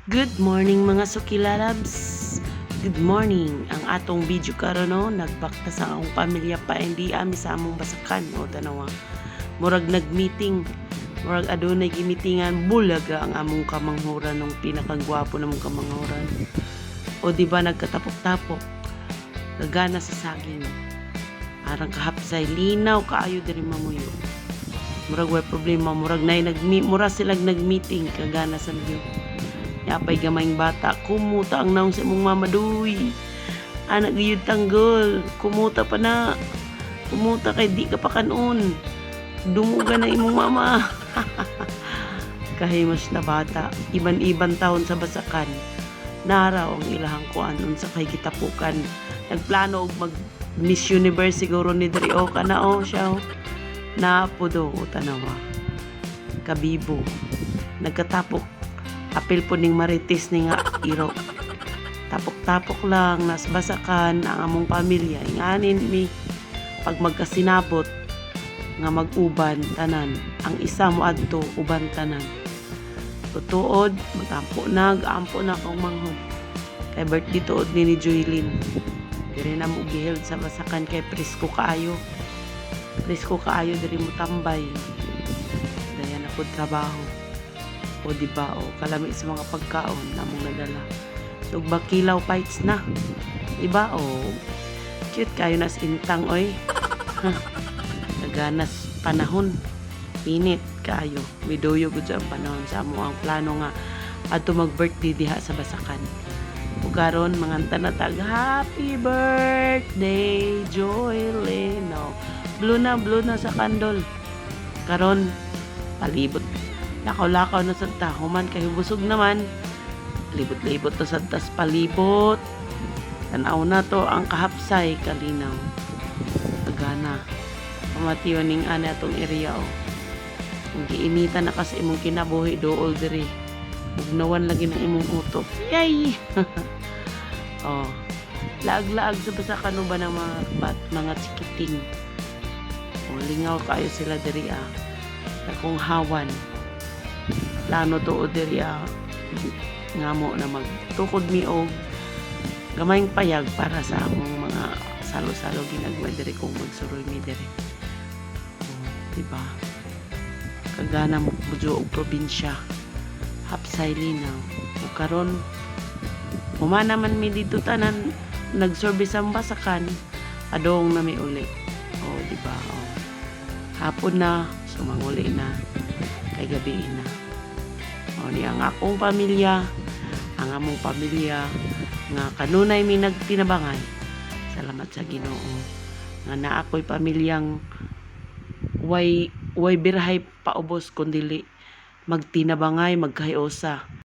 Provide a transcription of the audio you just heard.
Good morning mga sukilalabs. Good morning. Ang atong video karon no, nagbakta sa akong pamilya pa hindi ami sa among basakan o tanawa. Murag nagmeeting, murag adunay gimitingan bulaga ang among kamanghuran ng pinakagwapo namong kamanghuran. O di ba nagkatapok-tapok. Nagana sa saging. Arang kahapsay linaw kaayo diri mamuyo. Murag way problema, murag nay mura silang nagmeeting kagana sa iyo. Yapay gamayng bata, kumuta ang naong sa imong mama duy. Anak giyud tanggol, kumuta pa na. Kumuta kay di ka pa kanon. Dumuga na imong mama. Kahimos na bata, iban-iban taon sa basakan. Naraw ang ilahang kuan unsa kay gitapukan. Nagplano og mag Miss Universe siguro ni diri o kana o siya. Napudo o tanawa. Kabibo. Nagkatapok apil po ning marites ni nga iro. Tapok-tapok lang nas basakan ang among pamilya. Inganin mi pag magkasinabot nga mag-uban tanan. Ang isa mo adto uban tanan. Tutuod magampo ampo na kong manghod. Kay birthday tuod ni Joylyn. Diri na mo giheld sa basakan kay presko kaayo. Presko kaayo diri mo tambay. Dayan ako trabaho. O diba o kalami sa mga pagkaon na mong nadala. So bakilaw fights na. Diba o cute kayo nas intang oy. Naganas panahon. Init kayo. Midoyo gud sa panahon sa amo ang plano nga adto mag-birthday diha sa basakan. Ug karon manganta na tag happy birthday Joylyn. No. Blue na sa kandol. Karon palibot lakaw-lakaw na sa tahuman kay busog naman. Libot-libot na sa tas palibot. Tanaw na to ang kahapsay kalinaw. Agana. Pamatiyo ning ana atong area o. Kung giinita na kasi imong kinabuhi dool diri. Ugnawan lagi ng imong utok. Yay! Oh. Laag-laag sa basakan ba ng mga chikiting. O lingaw kayo sila diri ah. Kung hawan. Plano to diri nga mo na magtukod mi og gamayng payag para sa among mga salo-salo ginagwa diri kung magsuroy mi diri. Diba? Kagana mo budyo og probinsya. Hapsay linaw. O karon humana man mi dito tanan nag-service ang basakan adong na mi uli. O diba? O. Hapon na sumanguli na kay gabi na. O ni ang akong pamilya, ang among pamilya nga kanunay mi nagtinabangay. Salamat sa Ginoo nga naa ako'y pamilyang way birhay paubos kundili magtinabangay magkahiusa.